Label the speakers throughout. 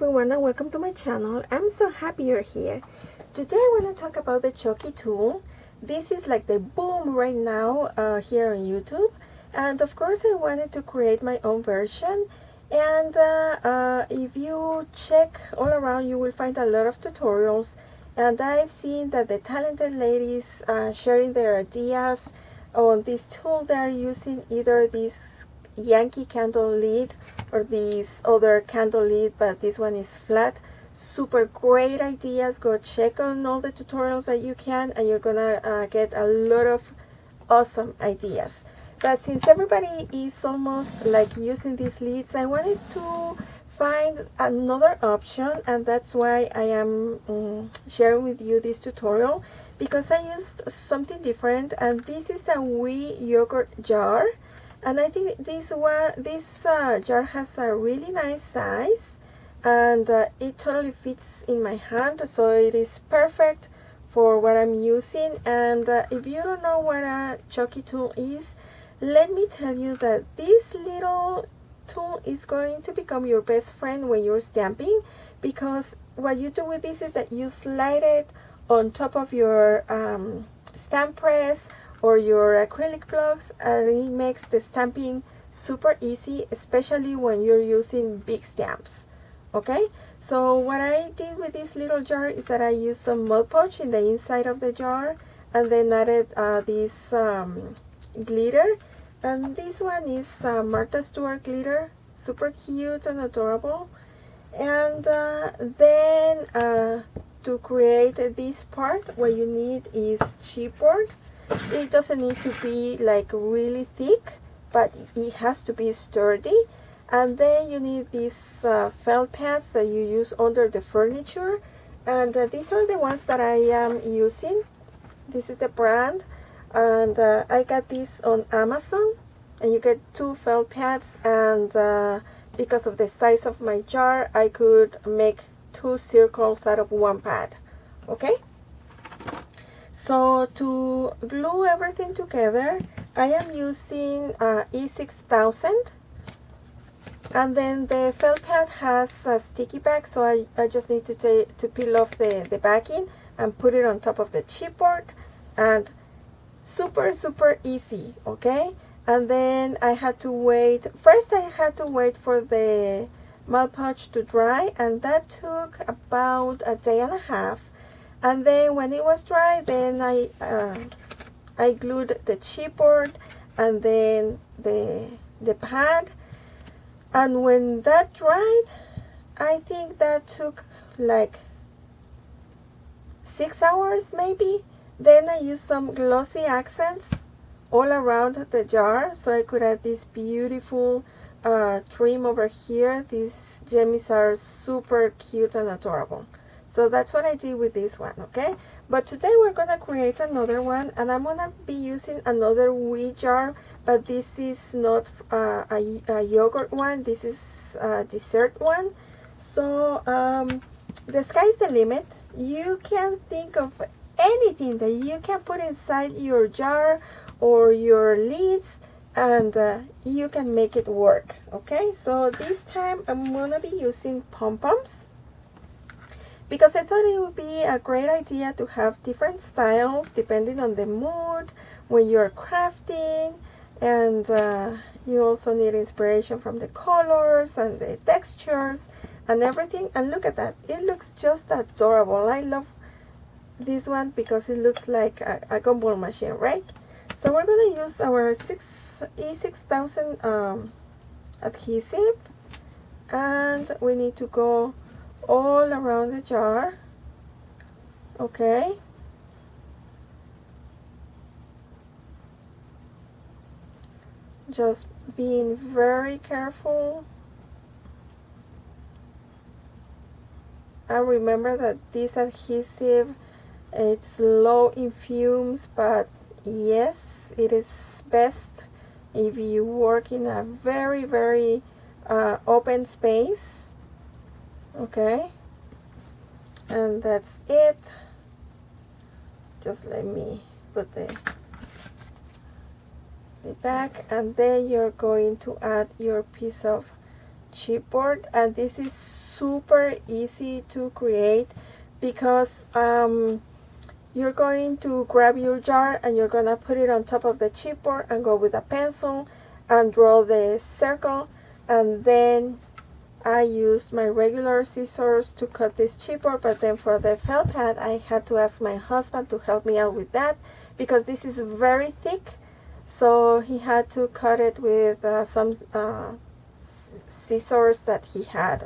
Speaker 1: everyone and welcome to my channel. I'm so happy you're here. Today I want to talk about the Chuckie tool. This is like the boom right now here on YouTube, and of course I wanted to create my own version. And if you check all around, you will find a lot of tutorials, and I've seen that the talented ladies sharing their ideas on this tool. They're using either this Yankee candle lid or this other candle lid, but this one is flat. Super great ideas. Go check on all the tutorials that you can, and you're gonna get a lot of awesome ideas. But since everybody is almost like using these lids, I wanted to find another option, and that's why I am sharing with you this tutorial, because I used something different. And this is a wee yogurt jar, and I think this jar has a really nice size, and it totally fits in my hand, so it is perfect for what I'm using. And if you don't know what a Chuckie tool is, let me tell you that this little tool is going to become your best friend when you're stamping, because what you do with this is that you slide it on top of your stamp press or your acrylic blocks, and it makes the stamping super easy, especially when you're using big stamps. Okay, so what I did with this little jar is that I used some Mod Podge in the inside of the jar, and then added this glitter, and this one is Martha Stewart glitter, super cute and adorable. And then to create this part, what you need is chipboard. It doesn't need to be like really thick, but it has to be sturdy. And then you need these felt pads that you use under the furniture, and these are the ones that I am using. This is the brand, and I got this on Amazon, and you get 2 felt pads, and because of the size of my jar, I could make 2 circles out of 1 pad. Okay, so to glue everything together, I am using E6000, and then the felt pad has a sticky back, so I just need to peel off the backing and put it on top of the chipboard, and super easy. Okay, and then I had to wait. First I had to wait for the Mod Podge to dry, and that took about a day and a half. And then when it was dry, then I glued the chipboard and then the pad. And when that dried, I think that took like 6 hours maybe. Then I used some glossy accents all around the jar, so I could add this beautiful trim over here. These gemmies are super cute and adorable. So that's what I did with this one. Okay, but today we're gonna create another one, and I'm gonna be using another wee jar, but this is not a yogurt one. This is a dessert one. So the sky's the limit. You can think of anything that you can put inside your jar or your lids, and you can make it work. Okay, so this time I'm gonna be using pom-poms, because I thought it would be a great idea to have different styles depending on the mood when you're crafting. And you also need inspiration from the colors and the textures and everything. And look at that, it looks just adorable. I love this one because it looks like a gumball machine, right? So we're going to use our E6000 adhesive, and we need to go all around the jar. Okay, just being very careful. And remember that this adhesive, it's low in fumes, but yes, it is best if you work in a very open space. Okay, and that's it. Just let me put the back, and then you're going to add your piece of chipboard, and this is super easy to create because you're going to grab your jar and you're gonna put it on top of the chipboard and go with a pencil and draw the circle, and then I used my regular scissors to cut this chipboard, but then for the felt pad I had to ask my husband to help me out with that because this is very thick, so he had to cut it with some scissors that he had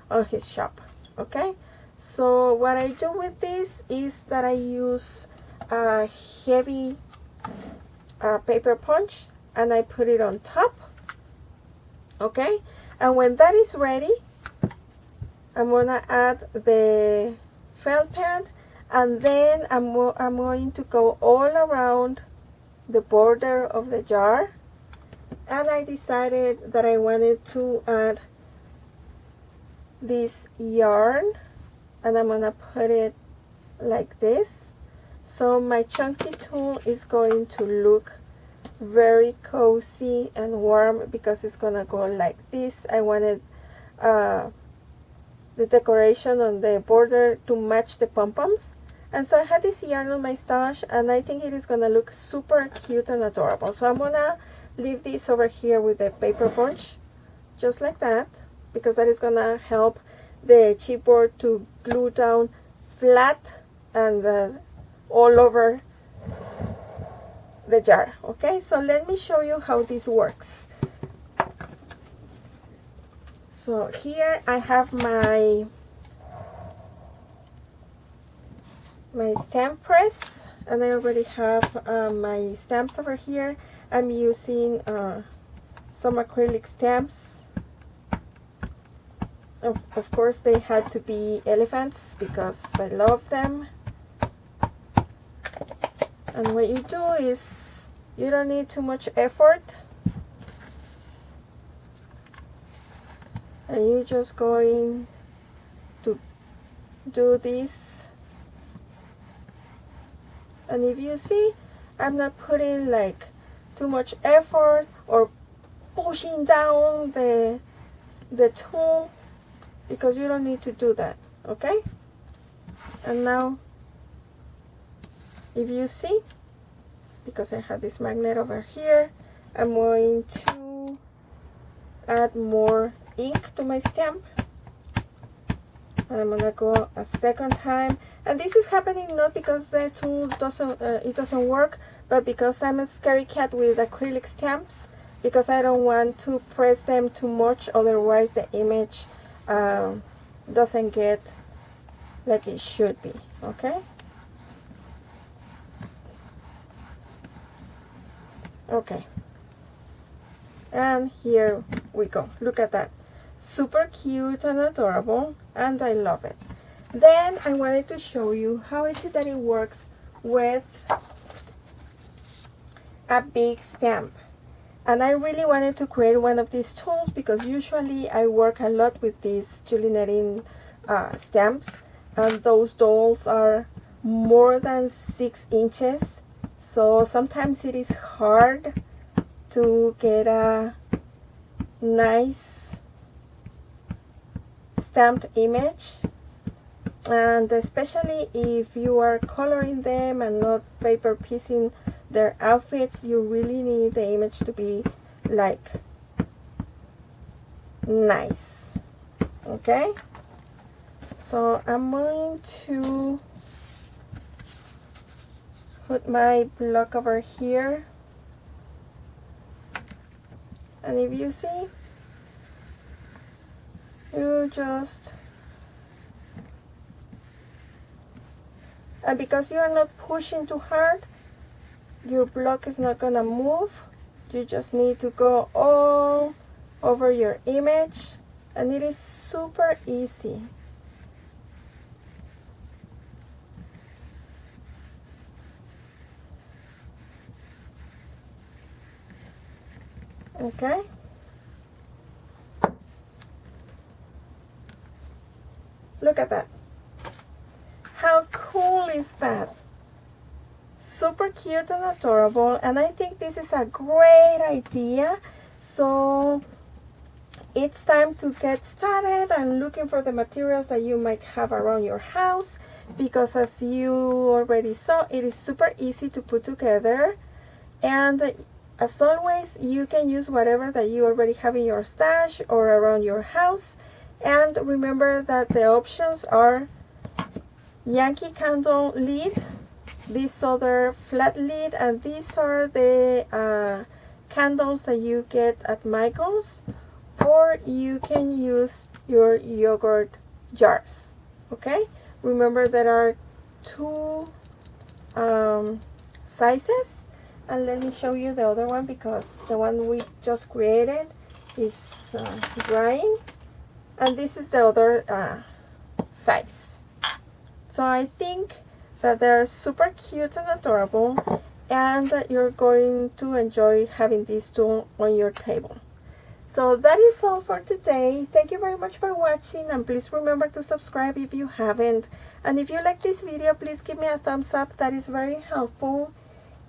Speaker 1: on his shop. Okay, so what I do with this is that I use a heavy paper punch and I put it on top. Okay, and when that is ready, I'm gonna add the felt pad, and then I'm going to go all around the border of the jar. And I decided that I wanted to add this yarn, and I'm gonna put it like this. So my chunky tool is going to look very cozy and warm because it's gonna go like this. I wanted the decoration on the border to match the pom-poms, and so I had this yarn on my stash, and I think it is gonna look super cute and adorable. So I'm gonna leave this over here with the paper punch just like that, because that is gonna help the chipboard to glue down flat and all over the jar. Okay, so let me show you how this works. So here I have my stamp press, and I already have my stamps over here. I'm using some acrylic stamps. Of course they had to be elephants because I love them. And what you do is you don't need too much effort, and you're just going to do this. And if you see, I'm not putting like too much effort or pushing down the tool, because you don't need to do that. Okay, and now if you see, because I have this magnet over here, I'm going to add more ink to my stamp, and I'm gonna go a second time. And this is happening not because the tool doesn't work, but because I'm a scary cat with acrylic stamps, because I don't want to press them too much, otherwise the image doesn't get like it should be. Okay, okay, and here we go. Look at that, super cute and adorable, and I love it. Then I wanted to show you how is it that it works with a big stamp. And I really wanted to create one of these tools because usually I work a lot with these Julie Netting stamps, and those dolls are more than 6 inches, so sometimes it is hard to get a nice stamped image, and especially if you are coloring them and not paper piecing their outfits, you really need the image to be like nice. Okay, so I'm going to put my block over here, and if you see, you just, and because you are not pushing too hard, your block is not gonna move. You just need to go all over your image, and it is super easy. Okay, look at that. How cool is that? Super cute and adorable, and I think this is a great idea. So it's time to get started and looking for the materials that you might have around your house, because as you already saw, it is super easy to put together. And as always, you can use whatever that you already have in your stash or around your house. And remember that the options are Yankee candle lid, this other flat lid, and these are the candles that you get at Michael's, or you can use your yogurt jars. Okay, remember there are two sizes, and let me show you the other one because the one we just created is drying, and this is the other size. So I think that they're super cute and adorable, and you're going to enjoy having these two on your table. So that is all for today. Thank you very much for watching, and please remember to subscribe if you haven't. And if you like this video, please give me a thumbs up. That is very helpful.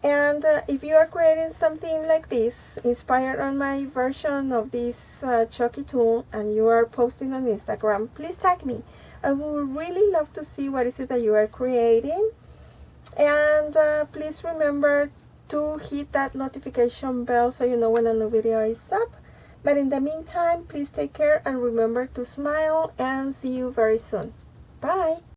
Speaker 1: And if you are creating something like this, inspired on my version of this Chuckie tool, and you are posting on Instagram, please tag me. I would really love to see what is it that you are creating. And please remember to hit that notification bell so you know when a new video is up. But in the meantime, please take care and remember to smile, and see you very soon. Bye!